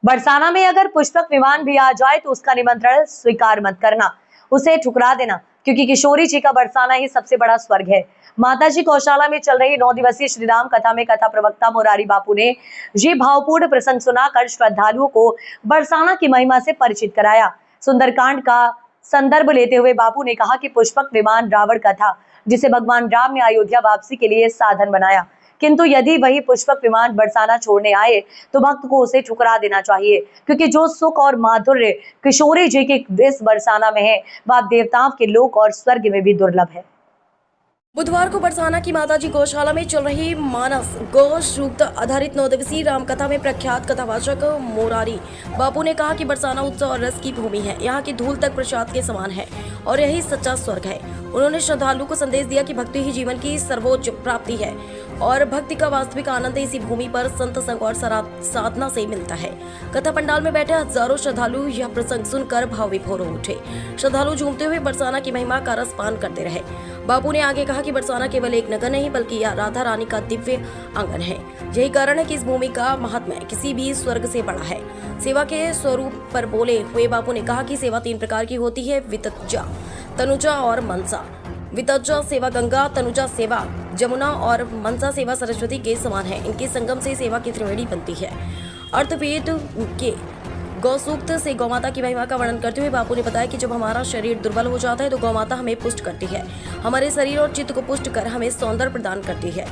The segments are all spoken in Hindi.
बरसाना में अगर पुष्पक विमान भी आ जाए तो उसका निमंत्रण स्वीकार मत करना, उसे ठुकरा देना, क्योंकि किशोरी जी का बरसाना ही सबसे बड़ा स्वर्ग है। माताजी गौशाला में चल रही 9 दिवसीय श्री राम कथा में कथा प्रवक्ता मोरारी बापू ने ये भावपूर्ण प्रसंग सुनाकर श्रद्धालुओं को बरसाना की महिमा से परिचित कराया। सुंदरकांड का संदर्भ लेते हुए बापू ने कहा कि पुष्पक विमान रावण का था, जिसे भगवान राम ने अयोध्या वापसी के लिए साधन बनाया, किंतु यदि वही पुष्पक विमान बरसाना छोड़ने आए तो भक्त को उसे ठुकरा देना चाहिए, क्योंकि जो सुख और माधुर्य किशोरी जी के इस बरसाना में है वह देवताओं के लोक और स्वर्ग में भी दुर्लभ है। बुधवार को बरसाना की माताजी गौशाला में चल रही मानस गौ सूक्त आधारित 9 दिवसीय रामकथा में प्रख्यात कथावाचक मोरारी बापू ने कहा कि बरसाना उत्सव और रस की भूमि है। यहाँ की धूल तक प्रसाद के समान है और यही सच्चा स्वर्ग है। उन्होंने श्रद्धालु को संदेश दिया कि भक्ति ही जीवन की सर्वोच्च प्राप्ति है और भक्ति का वास्तविक आनंद इसी भूमि पर संत संग और साधना से मिलता है। कथा पंडाल में बैठे हजारों श्रद्धालु यह प्रसंग सुनकर भाव विभोर हो उठे। श्रद्धालु झूमते हुए बरसाना की महिमा का रसपान करते रहे। बापू ने आगे कहा कि बरसाना केवल एक नगर नहीं बल्कि यह राधा रानी का दिव्य आंगन है। यही कारण है कि इस भूमि का महात्म्य किसी भी स्वर्ग से बड़ा है। सेवा के स्वरूप पर बोले हुए बापू ने कहा कि सेवा 3 प्रकार की होती है: वितज्जा, तनुजा और मनसा। वितज्जा सेवा गंगा, तनुजा सेवा जमुना और मनसा सेवा सरस्वती के समान है। इनके संगम से सेवा की त्रिवेणी बनती है। अर्थवेद के गौसूक्त से गौमाता की महिमा का वर्णन करते हुए बापू ने बताया कि जब हमारा शरीर दुर्बल हो जाता है तो गौमाता हमें पुष्ट करती है। हमारे शरीर और चित्त को पुष्ट कर हमें सौंदर्य प्रदान करती है।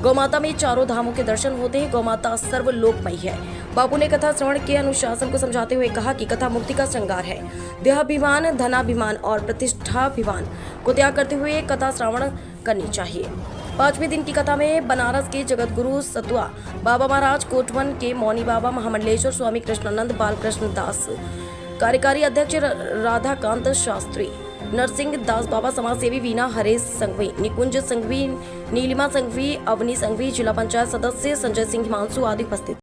गौमाता में चारों धामों के दर्शन होते हैं। गौमाता सर्वलोकमयी है। बापू ने कथा श्रवण के अनुशासन को समझाते हुए कहा कि कथा मुक्ति का श्रृंगार है। देहाभिमान, धनाभिमान और प्रतिष्ठाभिमान को त्याग करते हुए कथा श्रवण करनी चाहिए। 5वें दिन की कथा में बनारस के जगत गुरु सतुआ बाबा महाराज, कोटवन के मौनी बाबा, महामंडलेश्वर स्वामी कृष्णानंद, बालकृष्ण दास, कार्यकारी अध्यक्ष राधाकांत शास्त्री, नरसिंह दास बाबा, समाजसेवी वीना हरेश संघवी, निकुंज संघवी, नीलिमा संघवी, अवनी संघवी, जिला पंचायत सदस्य संजय सिंह हिमांशु आदि उपस्थित।